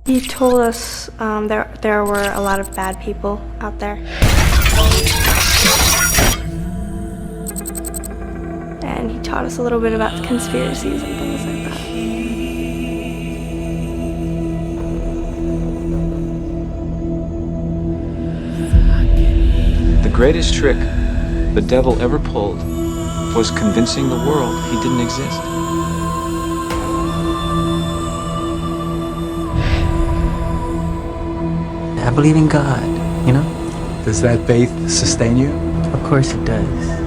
He told us there were a lot of bad people out there. And he taught us a little bit about conspiracies and things like that. The greatest trick the devil ever pulled was convincing the world he didn't exist. I believe in God, you know? Does that faith sustain you? Of course it does.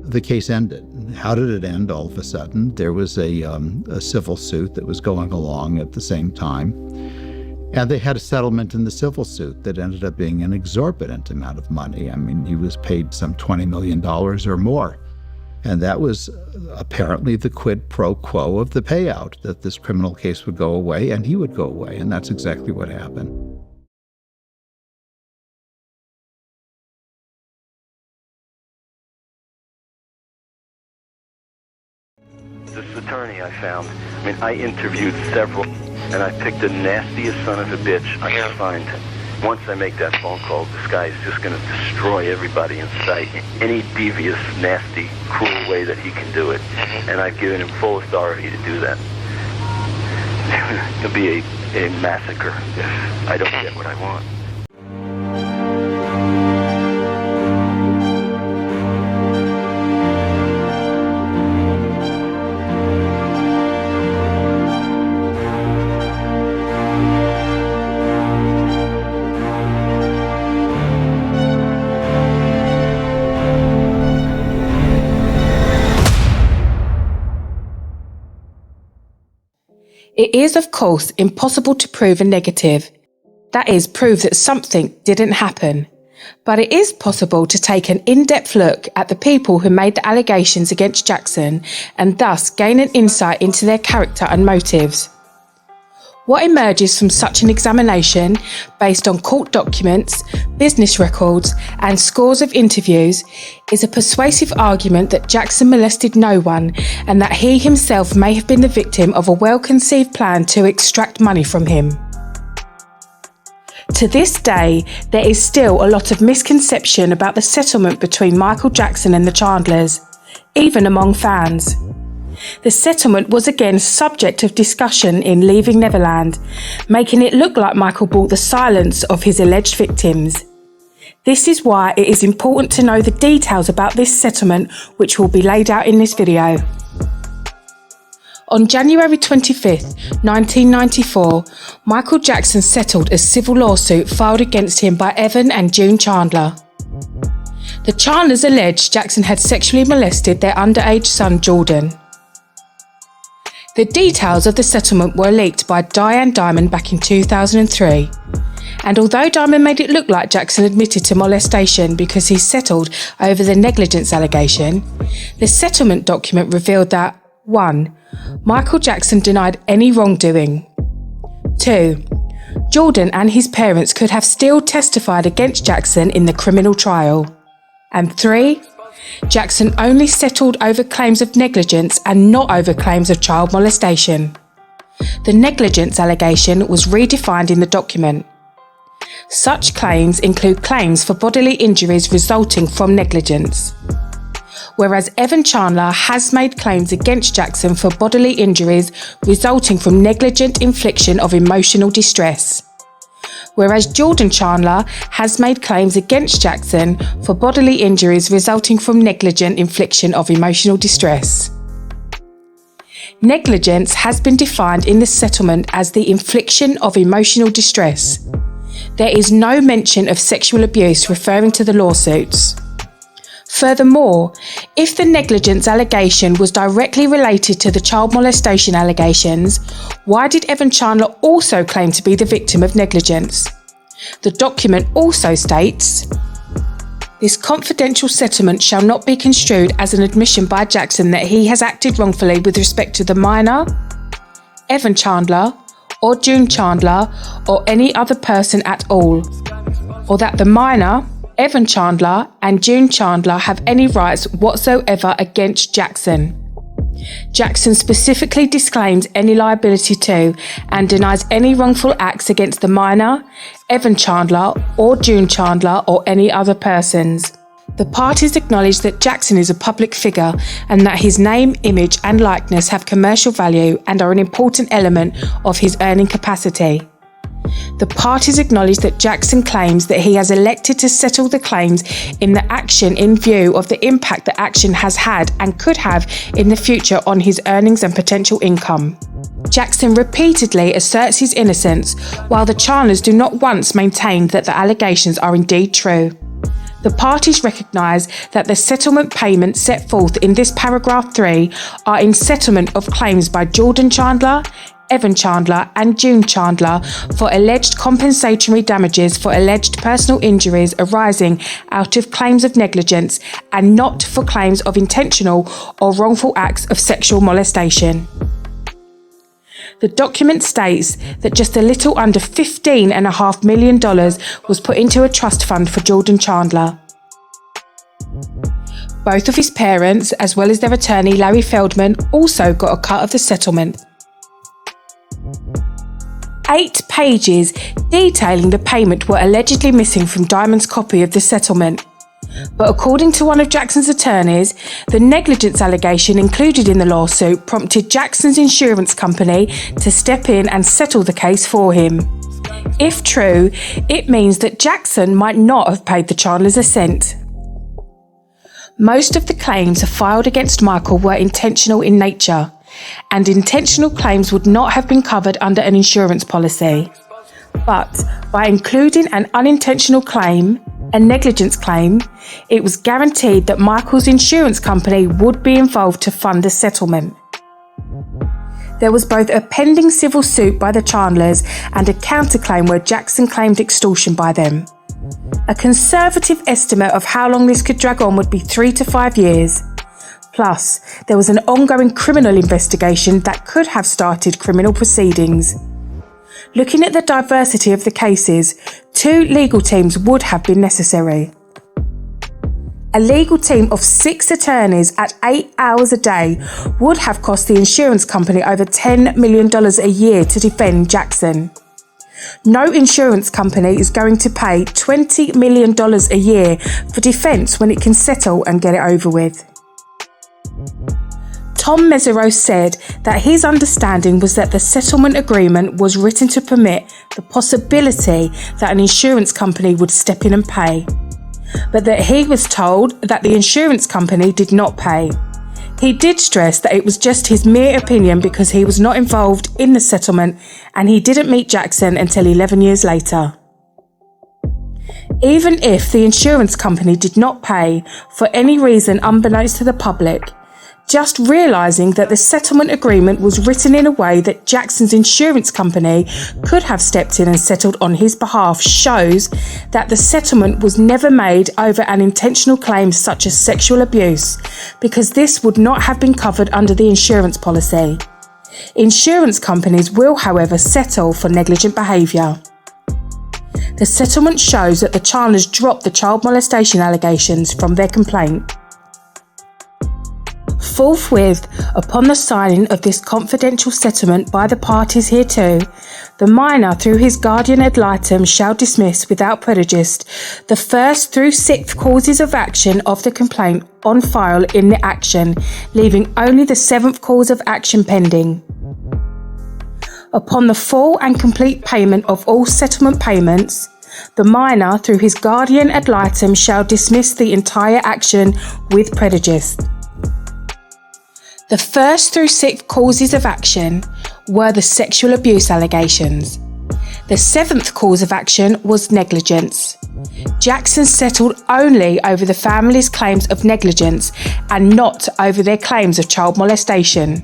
The case ended. How did it end all of a sudden? There was a civil suit that was going along at the same time, and they had a settlement in the civil suit that ended up being an exorbitant amount of money. I mean, he was paid some $20 million or more, and that was apparently the quid pro quo of the payout, that this criminal case would go away and he would go away, and that's exactly what happened. This attorney I found, I interviewed several, and I picked the nastiest son of a bitch I could find. Once I make that phone call, this guy is just going to destroy everybody in sight. Any devious, nasty, cruel way that he can do it. And I've given him full authority to do that. It'll be a massacre if I don't get what I want. It is, of course, impossible to prove a negative. That is, prove that something didn't happen. But it is possible to take an in-depth look at the people who made the allegations against Jackson and thus gain an insight into their character and motives. What emerges from such an examination, based on court documents, business records, and scores of interviews, is a persuasive argument that Jackson molested no one and that he himself may have been the victim of a well-conceived plan to extract money from him. To this day, there is still a lot of misconception about the settlement between Michael Jackson and the Chandlers, even among fans. The settlement was again subject of discussion in Leaving Neverland, making it look like Michael bought the silence of his alleged victims. This is why it is important to know the details about this settlement, which will be laid out in this video. On January 25th, 1994, Michael Jackson settled a civil lawsuit filed against him by Evan and June Chandler. The Chandlers alleged Jackson had sexually molested their underage son Jordan. The details of the settlement were leaked by Diane Dimond back in 2003. And although Dimond made it look like Jackson admitted to molestation because he settled over the negligence allegation, the settlement document revealed that 1. Michael Jackson denied any wrongdoing. 2. Jordan and his parents could have still testified against Jackson in the criminal trial. And 3, Jackson only settled over claims of negligence and not over claims of child molestation. The negligence allegation was redefined in the document. Such claims include claims for bodily injuries resulting from negligence. Whereas Evan Chandler has made claims against Jackson for bodily injuries resulting from negligent infliction of emotional distress. Whereas Jordan Chandler has made claims against Jackson for bodily injuries resulting from negligent infliction of emotional distress. Negligence has been defined in the settlement as the infliction of emotional distress. There is no mention of sexual abuse referring to the lawsuits. Furthermore, if the negligence allegation was directly related to the child molestation allegations, why did Evan Chandler also claim to be the victim of negligence? The document also states, "This confidential settlement shall not be construed as an admission by Jackson that he has acted wrongfully with respect to the minor, Evan Chandler, or June Chandler, or any other person at all, or that the minor, Evan Chandler, and June Chandler have any rights whatsoever against Jackson. Jackson specifically disclaims any liability to and denies any wrongful acts against the minor, Evan Chandler, or June Chandler, or any other persons. The parties acknowledge that Jackson is a public figure and that his name, image, and likeness have commercial value and are an important element of his earning capacity. The parties acknowledge that Jackson claims that he has elected to settle the claims in the action in view of the impact the action has had and could have in the future on his earnings and potential income. Jackson repeatedly asserts his innocence, while the Chandlers do not once maintain that the allegations are indeed true. The parties recognise that the settlement payments set forth in this paragraph 3 are in settlement of claims by Jordan Chandler, Evan Chandler, and June Chandler for alleged compensatory damages for alleged personal injuries arising out of claims of negligence and not for claims of intentional or wrongful acts of sexual molestation. The document states that just a little under $15.5 million was put into a trust fund for Jordan Chandler. Both of his parents, as well as their attorney Larry Feldman, also got a cut of the settlement. 8 pages detailing the payment were allegedly missing from Diamond's copy of the settlement. But according to one of Jackson's attorneys, the negligence allegation included in the lawsuit prompted Jackson's insurance company to step in and settle the case for him. If true, it means that Jackson might not have paid the Chandlers a cent. Most of the claims filed against Michael were intentional in nature, and intentional claims would not have been covered under an insurance policy. But by including an unintentional claim, a negligence claim, it was guaranteed that Michael's insurance company would be involved to fund the settlement. There was both a pending civil suit by the Chandlers and a counterclaim where Jackson claimed extortion by them. A conservative estimate of how long this could drag on would be 3 to 5 years. Plus, there was an ongoing criminal investigation that could have started criminal proceedings. Looking at the diversity of the cases, 2 legal teams would have been necessary. A legal team of 6 attorneys at 8 hours a day would have cost the insurance company over $10 million a year to defend Jackson. No insurance company is going to pay $20 million a year for defence when it can settle and get it over with. Tom Mesereau said that his understanding was that the settlement agreement was written to permit the possibility that an insurance company would step in and pay, but that he was told that the insurance company did not pay. He did stress that it was just his mere opinion because he was not involved in the settlement and he didn't meet Jackson until 11 years later. Even if the insurance company did not pay for any reason unbeknownst to the public, just realising that the settlement agreement was written in a way that Jackson's insurance company could have stepped in and settled on his behalf shows that the settlement was never made over an intentional claim such as sexual abuse, because this would not have been covered under the insurance policy. Insurance companies will, however, settle for negligent behaviour. The settlement shows that the Chandlers dropped the child molestation allegations from their complaint. Forthwith, upon the signing of this confidential settlement by the parties hereto, the minor through his guardian ad litem shall dismiss without prejudice the first through sixth causes of action of the complaint on file in the action, leaving only the seventh cause of action pending. Upon the full and complete payment of all settlement payments, the minor through his guardian ad litem shall dismiss the entire action with prejudice. The first through sixth causes of action were the sexual abuse allegations. The seventh cause of action was negligence. Jackson settled only over the family's claims of negligence and not over their claims of child molestation.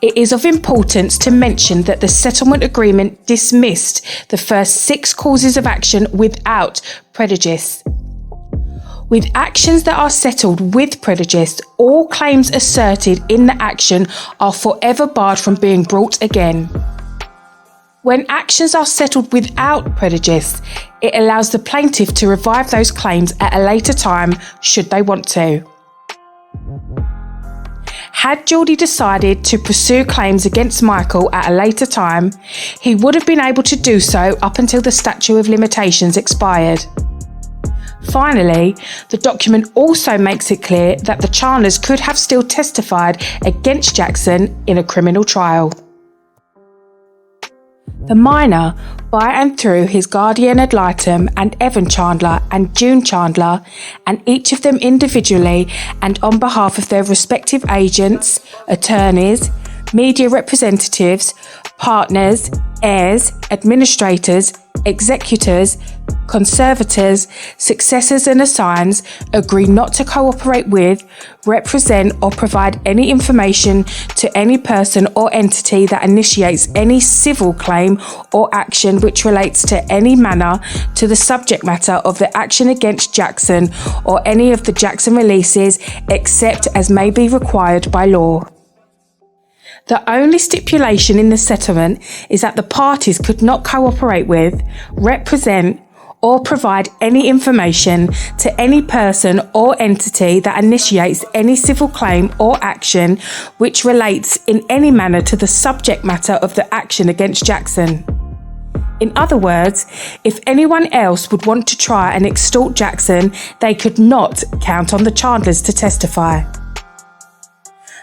It is of importance to mention that the settlement agreement dismissed the first six causes of action without prejudice. With actions that are settled with prejudice, all claims asserted in the action are forever barred from being brought again. When actions are settled without prejudice, it allows the plaintiff to revive those claims at a later time should they want to. Had Geordie decided to pursue claims against Michael at a later time, he would have been able to do so up until the statute of limitations expired. Finally, the document also makes it clear that the Chandlers could have still testified against Jackson in a criminal trial. The minor, by and through his guardian ad litem and Evan Chandler and June Chandler, and each of them individually and on behalf of their respective agents, attorneys, media representatives, partners, heirs, administrators, executors, conservators, successors and assigns, agree not to cooperate with, represent or provide any information to any person or entity that initiates any civil claim or action which relates to any manner to the subject matter of the action against Jackson or any of the Jackson releases except as may be required by law. The only stipulation in the settlement is that the parties could not cooperate with, represent, or provide any information to any person or entity that initiates any civil claim or action which relates in any manner to the subject matter of the action against Jackson. In other words, if anyone else would want to try and extort Jackson, they could not count on the Chandlers to testify.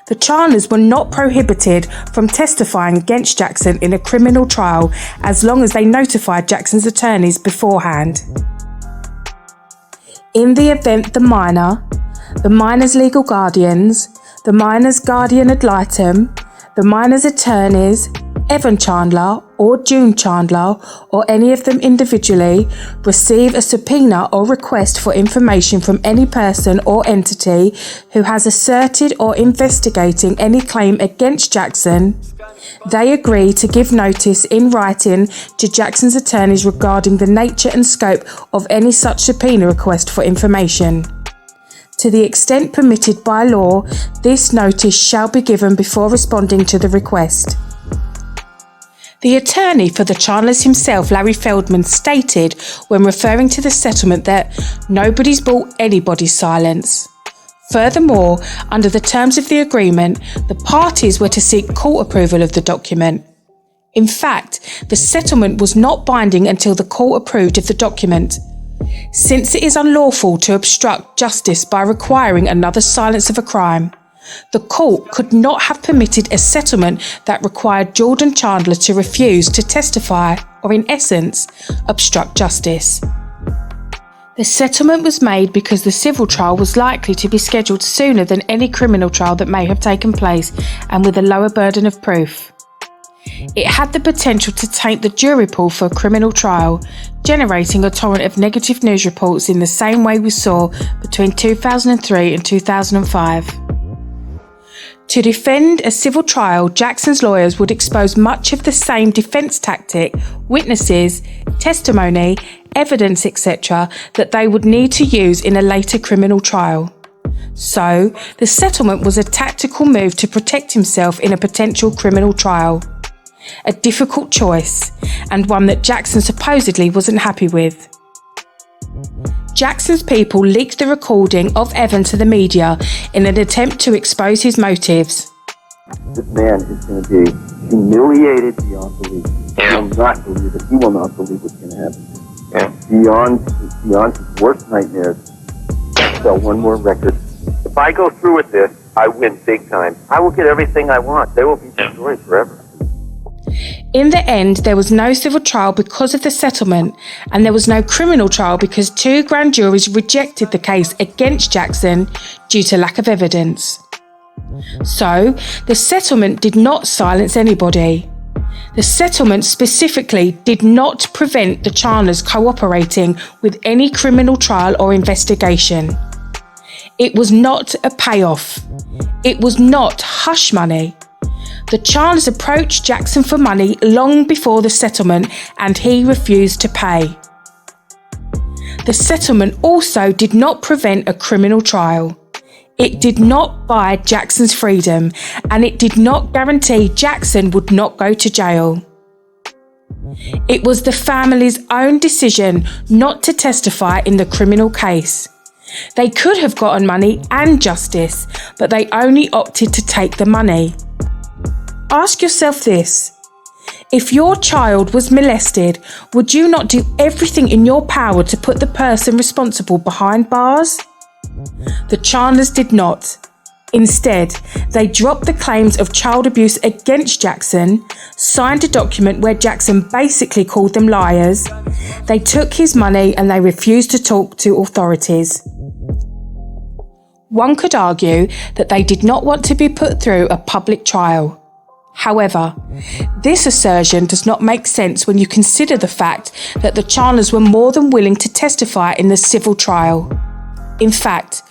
The Chandlers were not prohibited from testifying against Jackson in a criminal trial as long as they notified Jackson's attorneys beforehand. In the event the minor's legal guardians, the minor's guardian ad litem, the minor's attorneys, Evan Chandler or June Chandler or any of them individually receive a subpoena or request for information from any person or entity who has asserted or investigating any claim against Jackson, they agree to give notice in writing to Jackson's attorneys regarding the nature and scope of any such subpoena request for information. To the extent permitted by law, this notice shall be given before responding to the request. The attorney for the Chandlers himself, Larry Feldman, stated when referring to the settlement that nobody's bought anybody's silence. Furthermore, under the terms of the agreement, the parties were to seek court approval of the document. In fact, the settlement was not binding until the court approved of the document. Since it is unlawful to obstruct justice by requiring another's silence of a crime, the court could not have permitted a settlement that required Jordan Chandler to refuse to testify or, in essence, obstruct justice. The settlement was made because the civil trial was likely to be scheduled sooner than any criminal trial that may have taken place and with a lower burden of proof. It had the potential to taint the jury pool for a criminal trial, generating a torrent of negative news reports in the same way we saw between 2003 and 2005. To defend a civil trial, Jackson's lawyers would expose much of the same defence tactic, witnesses, testimony, evidence, etc. that they would need to use in a later criminal trial. So, the settlement was a tactical move to protect himself in a potential criminal trial. A difficult choice, and one that Jackson supposedly wasn't happy with. Jackson's people leaked the recording of Evan to the media in an attempt to expose his motives. This man is going to be humiliated beyond belief. He will not believe it. He will not believe what's going to happen. Beyond his worst nightmares. Sell one more record. If I go through with this, I win big time. I will get everything I want. They will be destroyed forever. In the end, there was no civil trial because of the settlement, and there was no criminal trial because 2 grand juries rejected the case against Jackson due to lack of evidence. So, the settlement did not silence anybody. The settlement specifically did not prevent the Chandlers cooperating with any criminal trial or investigation. It was not a payoff. It was not hush money. The Chandlers approached Jackson for money long before the settlement, and he refused to pay. The settlement also did not prevent a criminal trial. It did not buy Jackson's freedom, and it did not guarantee Jackson would not go to jail. It was the family's own decision not to testify in the criminal case. They could have gotten money and justice, but they only opted to take the money. Ask yourself this: if your child was molested, would you not do everything in your power to put the person responsible behind bars? The Chandlers did not. Instead, they dropped the claims of child abuse against Jackson, signed a document where Jackson basically called them liars. They took his money and they refused to talk to authorities. One could argue that they did not want to be put through a public trial. However, this assertion does not make sense when you consider the fact that the Chandlers were more than willing to testify in the civil trial. In fact,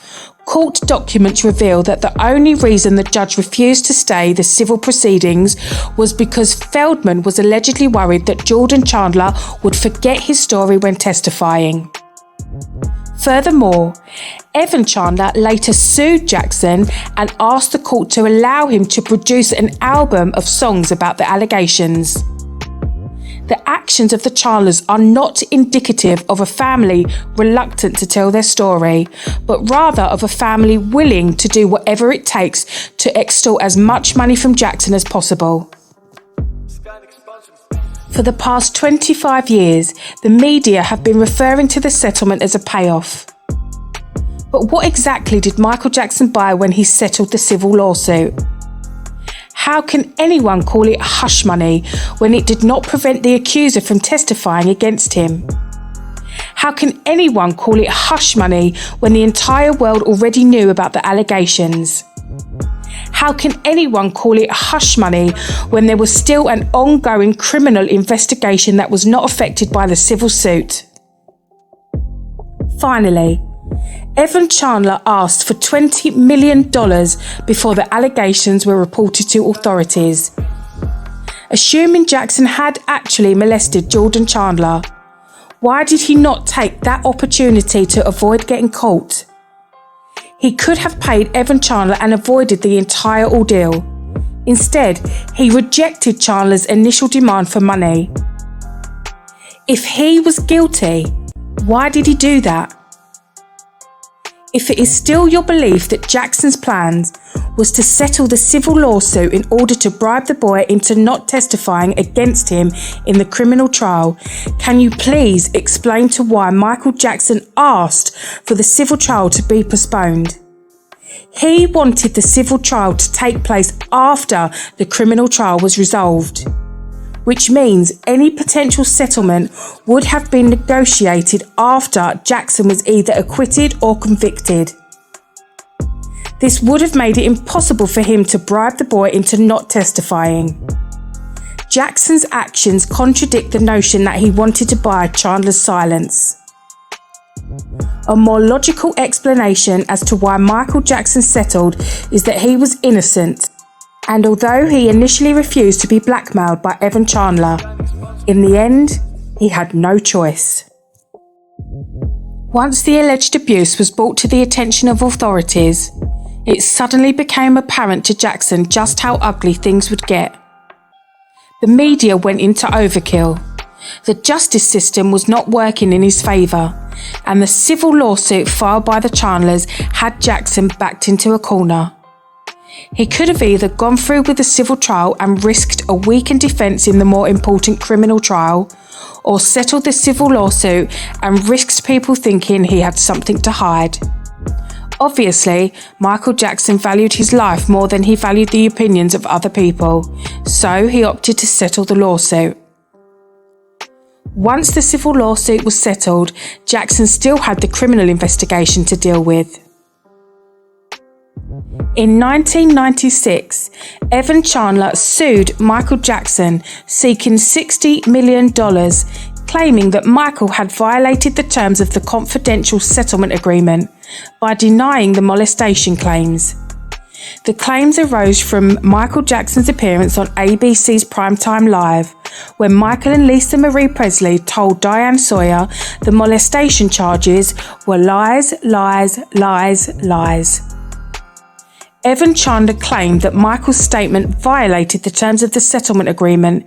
court documents reveal that the only reason the judge refused to stay the civil proceedings was because Feldman was allegedly worried that Jordan Chandler would forget his story when testifying. Furthermore, Evan Chandler later sued Jackson and asked the court to allow him to produce an album of songs about the allegations. The actions of the Chandlers are not indicative of a family reluctant to tell their story, but rather of a family willing to do whatever it takes to extort as much money from Jackson as possible. For the past 25 years, the media have been referring to the settlement as a payoff. But what exactly did Michael Jackson buy when he settled the civil lawsuit? How can anyone call it hush money when it did not prevent the accuser from testifying against him? How can anyone call it hush money when the entire world already knew about the allegations? How can anyone call it hush money when there was still an ongoing criminal investigation that was not affected by the civil suit? Finally, Evan Chandler asked for $20 million before the allegations were reported to authorities. Assuming Jackson had actually molested Jordan Chandler, why did he not take that opportunity to avoid getting caught? He could have paid Evan Chandler and avoided the entire ordeal. Instead, he rejected Chandler's initial demand for money. If he was guilty, why did he do that? If it is still your belief that Jackson's plans was to settle the civil lawsuit in order to bribe the boy into not testifying against him in the criminal trial, can you please explain to why Michael Jackson asked for the civil trial to be postponed? He wanted the civil trial to take place after the criminal trial was resolved, which means any potential settlement would have been negotiated after Jackson was either acquitted or convicted. This would have made it impossible for him to bribe the boy into not testifying. Jackson's actions contradict the notion that he wanted to buy Chandler's silence. A more logical explanation as to why Michael Jackson settled is that he was innocent, and although he initially refused to be blackmailed by Evan Chandler, in the end, he had no choice. Once the alleged abuse was brought to the attention of authorities, it suddenly became apparent to Jackson just how ugly things would get. The media went into overkill. The justice system was not working in his favour, and the civil lawsuit filed by the Chandlers had Jackson backed into a corner. He could have either gone through with the civil trial and risked a weakened defence in the more important criminal trial, or settled the civil lawsuit and risked people thinking he had something to hide. Obviously, Michael Jackson valued his life more than he valued the opinions of other people, so he opted to settle the lawsuit. Once the civil lawsuit was settled, Jackson still had the criminal investigation to deal with. In 1996, Evan Chandler sued Michael Jackson, seeking $60 million, claiming that Michael had violated the terms of the confidential settlement agreement by denying the molestation claims. The claims arose from Michael Jackson's appearance on ABC's Primetime Live, when Michael and Lisa Marie Presley told Diane Sawyer the molestation charges were lies, lies, lies, lies. Evan Chandler claimed that Michael's statement violated the terms of the settlement agreement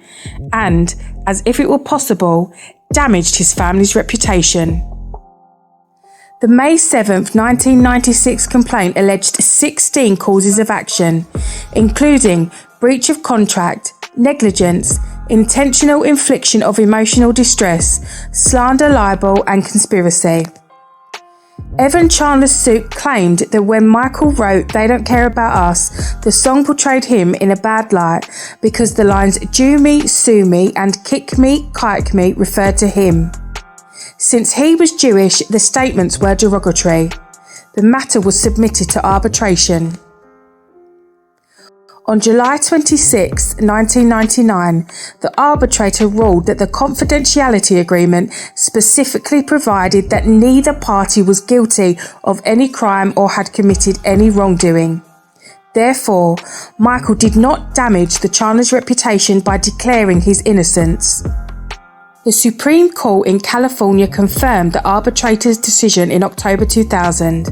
and, as if it were possible, damaged his family's reputation. The May 7, 1996 complaint alleged 16 causes of action, including breach of contract, negligence, intentional infliction of emotional distress, slander, libel, and conspiracy. Evan Chandler's suit claimed that when Michael wrote "They Don't Care About Us," the song portrayed him in a bad light because the lines "Jew me, sue me" and "kick me, kike me" referred to him. Since he was Jewish, the statements were derogatory. The matter was submitted to arbitration. On July 26, 1999, the arbitrator ruled that the confidentiality agreement specifically provided that neither party was guilty of any crime or had committed any wrongdoing. Therefore, Michael did not damage the Chandler's reputation by declaring his innocence. The Supreme Court in California confirmed the arbitrator's decision in October 2000.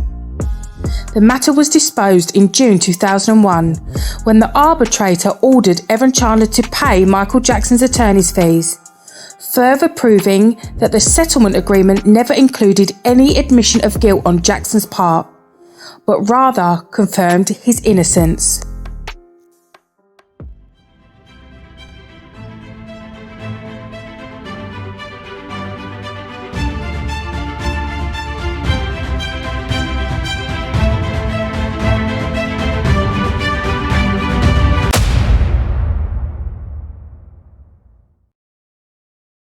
The matter was disposed in June 2001, when the arbitrator ordered Evan Chandler to pay Michael Jackson's attorney's fees, further proving that the settlement agreement never included any admission of guilt on Jackson's part, but rather confirmed his innocence.